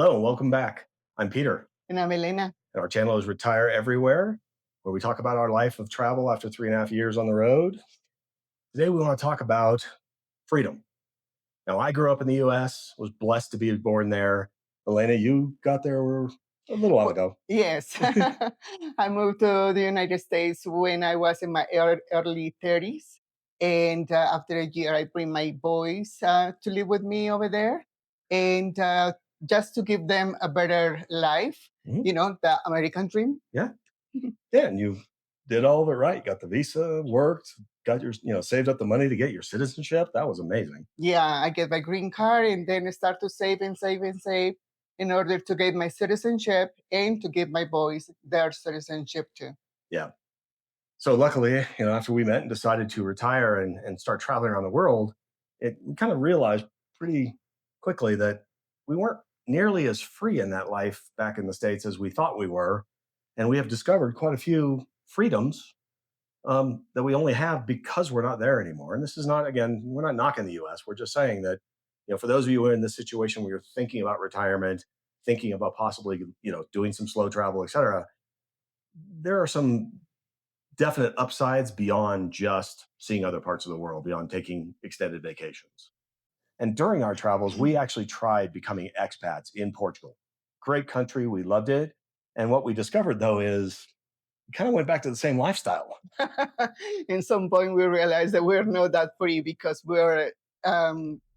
Hello and welcome back. I'm Peter, And I'm Elena. and our channel is Retire Everywhere, where we talk about our life of travel after 3.5 years on the road. Today, we want to talk about freedom. Now, I grew up in the US, was blessed to be born there. Elena, you got there a little while Well, ago. yes, I moved to the United States when I was in my early 30s. And after a year, I bring my boys to live with me over there. And just to give them a better life, Mhm. the American dream. Yeah. Yeah. And you did all of it right. Got the visa, worked, got saved up the money to get your citizenship. That was amazing. Yeah, I get my green card and then start to save and save and save in order to get my citizenship and to give my boys their citizenship too. Yeah. So luckily, after we met and decided to retire and start traveling around the world, we kind of realized pretty quickly that we weren't nearly as free in that life back in the States as we thought we were. And we have discovered quite a few freedoms that we only have because we're not there anymore. And this is not, again, we're not knocking the US. We're just saying that, for those of you who are in this situation where you're thinking about retirement, thinking about possibly, doing some slow travel, et cetera, there are some definite upsides beyond just seeing other parts of the world, beyond taking extended vacations. And during our travels, we actually tried becoming expats in Portugal. Great country. We loved it. And what we discovered, though, is we kind of went back to the same lifestyle. In some point we realized that we're not that free because we're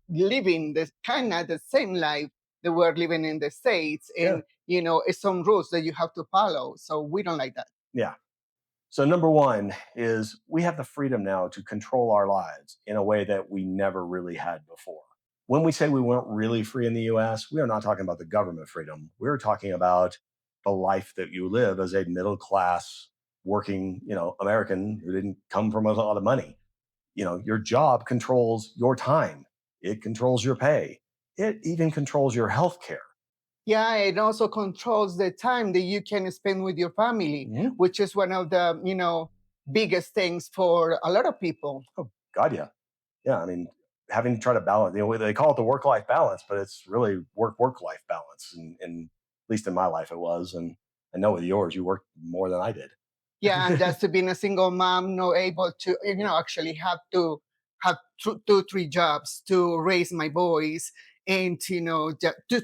living the kind of the same life that we're living in the States, Yeah. and it's some rules that you have to follow, so we don't like that. Yeah. So, number one is we have the freedom now to control our lives in a way that we never really had before. When we say we weren't really free in the US, we are not talking about the government freedom. We're talking about the life that you live as a middle class working, American who didn't come from a lot of money. Your job controls your time. It controls your pay. It even controls your health care. Yeah, it also controls the time that you can spend with your family, which is one of the biggest things for a lot of people. Oh, God, yeah. Yeah. I mean, having to try to balance, they call it the work life balance, but it's really work life balance. And at least in my life, it was. And I know with yours, you worked more than I did. Yeah, and just to being a single mom, not able to actually have to have two, three jobs to raise my boys and to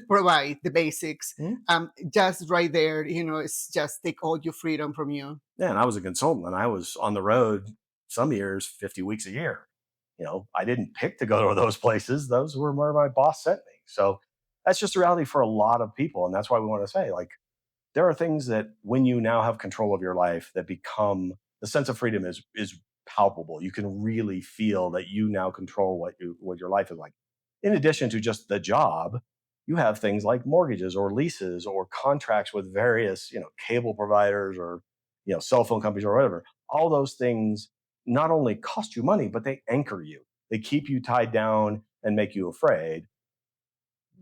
provide the basics. Mhm. Just right there, it's just take all your freedom from you. Yeah. And I was a consultant and I was on the road some years, 50 weeks a year. I didn't pick to go to those places. Those were where my boss sent me. So that's just a reality for a lot of people. And that's why we want to say, like, there are things that when you now have control of your life that become the sense of freedom is palpable. You can really feel that you now control what your life is like. In addition to just the job, you have things like mortgages or leases or contracts with various, cable providers or, cell phone companies or whatever. All those things not only cost you money, but they anchor you. They keep you tied down and make you afraid.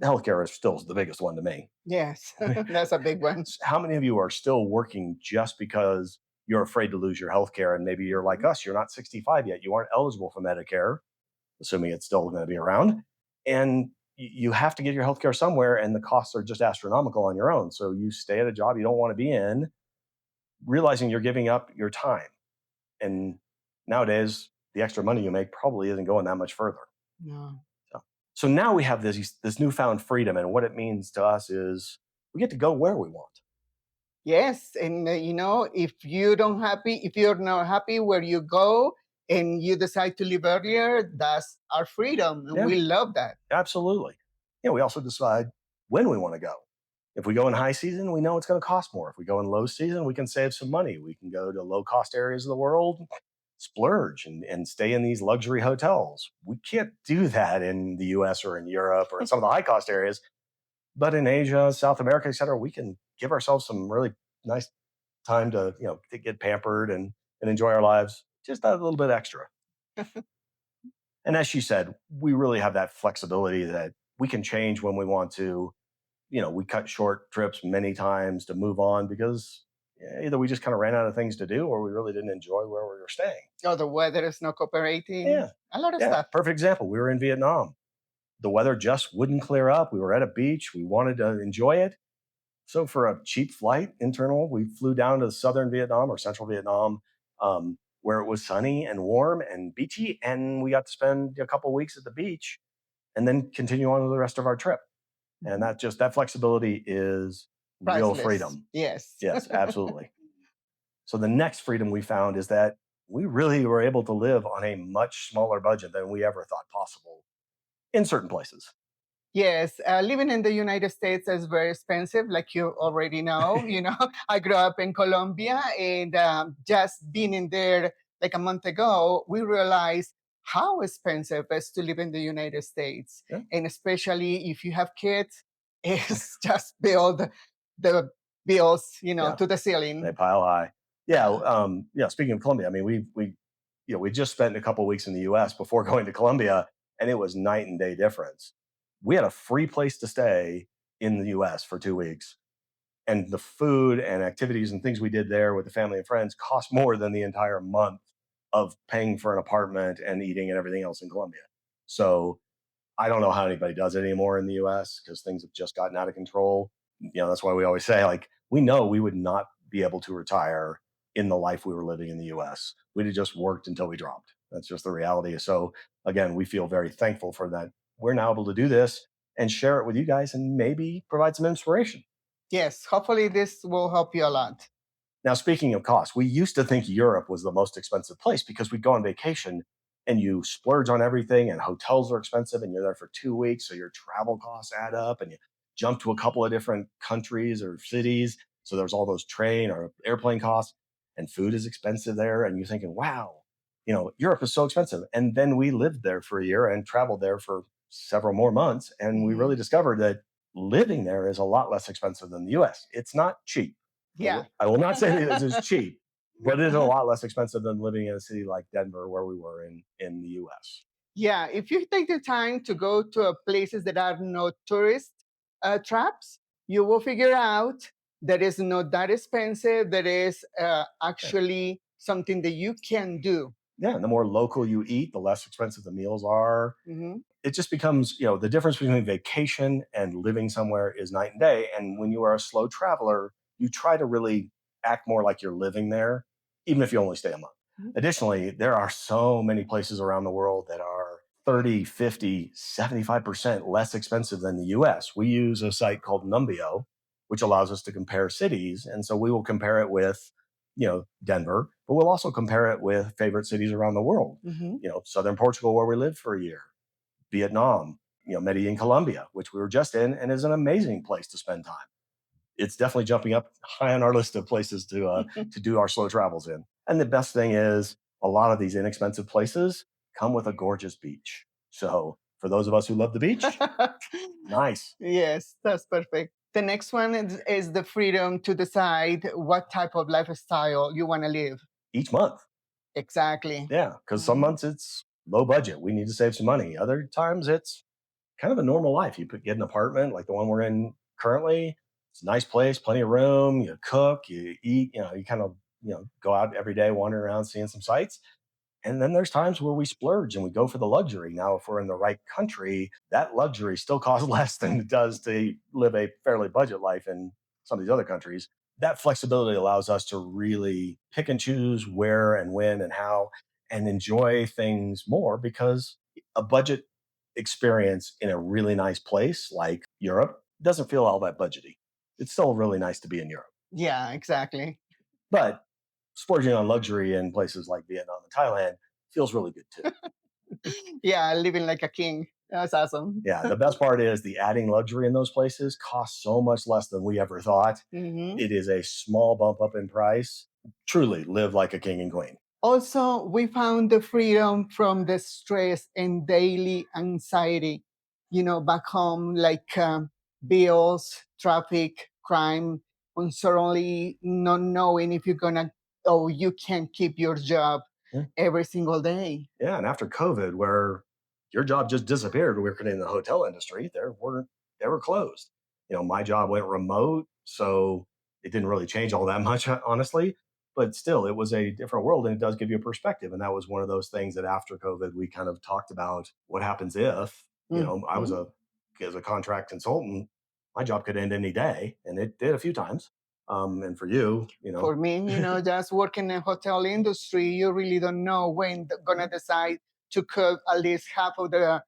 Healthcare is still the biggest one to me. Yes, that's a big one. How many of you are still working just because you're afraid to lose your health care? And maybe you're like us, you're not 65 yet. You aren't eligible for Medicare, assuming it's still going to be around. And you have to get your health care somewhere, and the costs are just astronomical on your own. So you stay at a job you don't want to be in, realizing you're giving up your time. And nowadays, the extra money you make probably isn't going that much further. No. So, so now we have this newfound freedom, and what it means to us is we get to go where we want. Yes, and if you're not happy where you go, and you decide to leave earlier, that's our freedom, and Yeah. we love that. Absolutely. We also decide when we want to go. If we go in high season, we know it's going to cost more. If we go in low season, we can save some money. We can go to low cost areas of the world, splurge and stay in these luxury hotels. We can't do that in the US or in Europe or in some of the high cost areas. But in Asia, South America, et cetera, we can give ourselves some really nice time to get pampered and enjoy our lives just a little bit extra. And as she said, we really have that flexibility that we can change when we want to. We cut short trips many times to move on because either we just kind of ran out of things to do or we really didn't enjoy where we were staying. Oh, the weather is not cooperating. Yeah. A lot of Yeah. stuff. Perfect example. We were in Vietnam. the weather just wouldn't clear up. We were at a beach. We wanted to enjoy it. So for a cheap flight internal, we flew down to southern Vietnam or central Vietnam, where it was sunny and warm and beachy, and we got to spend a couple weeks at the beach and then continue on with the rest of our trip. And Mhm. that flexibility is real Priceless. freedom. Yes. Yes, absolutely. So the next freedom we found is that we really were able to live on a much smaller budget than we ever thought possible in certain places. Yes, living in the United States is very expensive, like you already know. I grew up in Colombia, and just being in there like a month ago, we realized how expensive it is to live in the United States, Yeah. and especially if you have kids, it's just build the bills, Yeah. to the They ceiling. pile high. Yeah. Yeah. Yeah. Speaking of Colombia, I mean, we just spent a couple of weeks in the U.S. before going to Colombia, and it was night and day difference. We had a free place to stay in the U.S. for 2 weeks, and the food and activities and things we did there with the family and friends cost more than the entire month of paying for an apartment and eating and everything else in Colombia. So I don't know how anybody does it anymore in the US because things have just gotten out of control. That's why we always say, like, we know we would not be able to retire in the life we were living in the US. We'd have just worked until we dropped. That's just the reality. So, again, we feel very thankful for that. We're now able to do this and share it with you guys and maybe provide some inspiration. Yes, hopefully this will help you a lot. Now, speaking of cost, we used to think Europe was the most expensive place because we'd go on vacation and you splurge on everything, and hotels are expensive, and you're there for 2 weeks. So your travel costs add up, and you jump to a couple of different countries or cities. So there's all those train or airplane costs, and food is expensive there. And you're thinking, wow, Europe is so expensive. And then we lived there for a year and traveled there for several more months. And we really Mhm. discovered that living there is a lot less expensive than the US. It's not cheap. Yeah. I will not say that this is cheap, but it is a lot less expensive than living in a city like Denver, where we were in the U.S. Yeah, if you take the time to go to places that are no tourist traps, you will figure out that it's not that expensive. That is Yeah, actually something that you can do. yeah. And the more local you eat, the less expensive the meals are. Mhm. It just becomes, the difference between vacation and living somewhere is night and day. And when you are a slow traveler, you try to really act more like you're living there, even if you only stay a month. Mhm. Additionally, there are so many places around the world that are 30, 50, 75% less expensive than the US. We use a site called Numbeo, which allows us to compare cities. And so we will compare it with, Denver, but we'll also compare it with favorite cities around the world. Mhm. Southern Portugal, where we lived for a year, Vietnam, Medellin, Colombia, which we were just in, and is an amazing place to spend time. It's definitely jumping up high on our list of places to do our slow travels in. And the best thing is, a lot of these inexpensive places come with a gorgeous beach. So for those of us who love the beach, nice. Yes, that's perfect. The next one is the freedom to decide what type of lifestyle you want to live. Each month, Exactly. yeah, because some Mhm. months it's low budget. We need to save some money. Other times it's kind of a normal life. Get an apartment like the one we're in currently. It's a nice place, plenty of room. You cook, you eat. You kind of go out every day, wandering around, seeing some sights. And then there's times where we splurge and we go for the luxury. Now, if we're in the right country, that luxury still costs less than it does to live a fairly budget life in some of these other countries. That flexibility allows us to really pick and choose where and when and how and enjoy things more because a budget experience in a really nice place like Europe doesn't feel all that budgety. It's still really nice to be in Europe. Yeah, exactly. But splurging on luxury in places like Vietnam and Thailand feels really good too. Yeah, living like a king. That's awesome. Yeah, the best part is the adding luxury in those places costs so much less than we ever thought. Mhm. It is a small bump up in price. Truly live like a king and queen. Also, we found the freedom from the stress and daily anxiety, back home, like bills, traffic, crime, and certainly not knowing if you're gonna, oh, you can keep your job Yeah. every single day. Yeah, and after COVID, where your job just disappeared, working in the hotel industry, they were closed. My job went remote, so it didn't really change all that much, honestly. But still, it was a different world, and it does give you a perspective. And that was one of those things that after COVID, we kind of talked about what happens if. I was Mhm. a as a contract consultant, my job could end any day, and it did a few times. And for you, For me, just working in hotel industry, you really don't know when they're gonna decide to cut at least half of the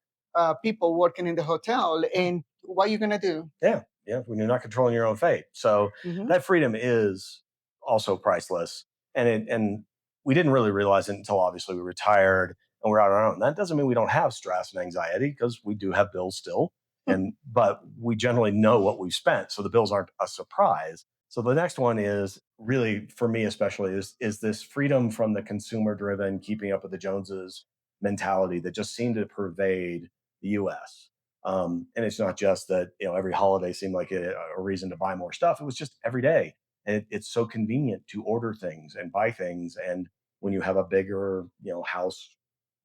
people working in the hotel, yeah, and what are you gonna do? yeah, when you're not controlling your own fate. So Hmm. that freedom is also priceless, and we didn't really realize it until obviously we retired and we're on our own. That doesn't mean we don't have stress and anxiety because we do have bills still, and but we generally know what we've spent, so the bills aren't a surprise. So the next one is really for me especially is this freedom from the consumer driven keeping up with the Joneses mentality that just seemed to pervade the US. And it's not just that every holiday seemed like a reason to buy more stuff. It was just every day, and it's so convenient to order things and buy things. And when you have a bigger house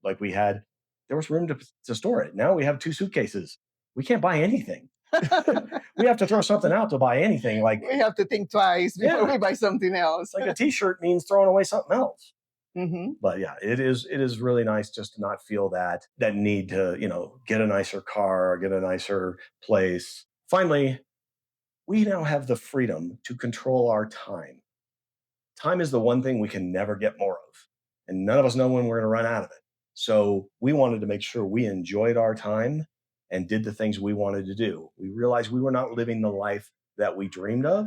like we had, there was room to store it. Now we have two suitcases. We can't buy anything. We have to throw something out to buy anything. Like We have to think twice before yeah, we buy something else. like a T-shirt means throwing away something else. Hmm. But yeah, it is really nice just to not feel that need to get a nicer car, get a nicer place. Finally, we now have the freedom to control our time. Time is the one thing we can never get more of, and none of us know when we're going to run out of it. So we wanted to make sure we enjoyed our time and did the things we wanted to do. We realized we were not living the life that we dreamed of,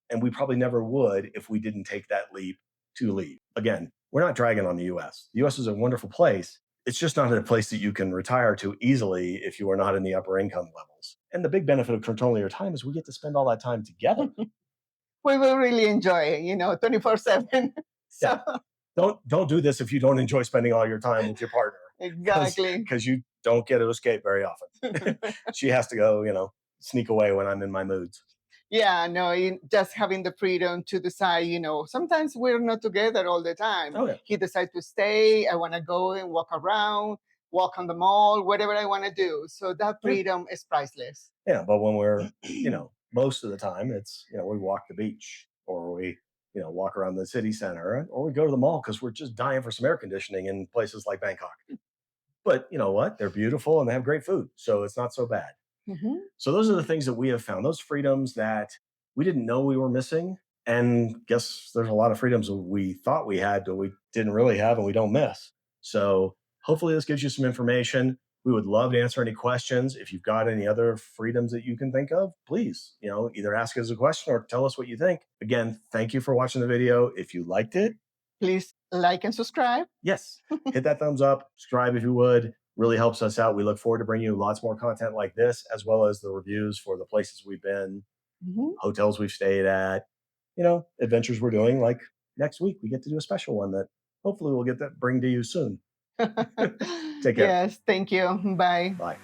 and we probably never would if we didn't take that leap to leave. Again, we're not dragging on the US. The US is a wonderful place. It's just not a place that you can retire to easily if you are not in the upper income levels. And the big benefit of controlling your time is we get to spend all that time together. We will really enjoy it, 24/7. Yeah. So, Don't do this if you don't enjoy spending all your time with your partner, because exactly. you don't get to escape very often. She has to go, sneak away when I'm in my moods. Yeah, no, just having the freedom to decide, sometimes we're not together all the time. Oh yeah, He decides to stay. I want to go and walk around, walk on the mall, whatever I want to do. So that yeah, freedom is priceless. yeah. But when we're, most of the time, it's we walk the beach or we walk around the city center or we go to the mall because we're just dying for some air conditioning in places like Bangkok. But you know what? They're beautiful and they have great food, so it's not so bad. Hmm. So those are the things that we have found, those freedoms that we didn't know we were missing. And guess there's a lot of freedoms that we thought we had, but we didn't really have and we don't miss. So hopefully this gives you some information. We would love to answer any questions. If you've got any other freedoms that you can think of, please, either ask us a question or tell us what you think. Again, thank you for watching the video. If you liked it, Please like and subscribe. yes, hit that thumbs up, subscribe if you would. Really helps us out. We look forward to bringing you lots more content like this, as well as the reviews for the places we've been, Mhm. hotels we've stayed at, adventures we're doing. Like next week, we get to do a special one that hopefully we'll get that bring to you soon. Take care. Yes, thank you. Bye. Bye.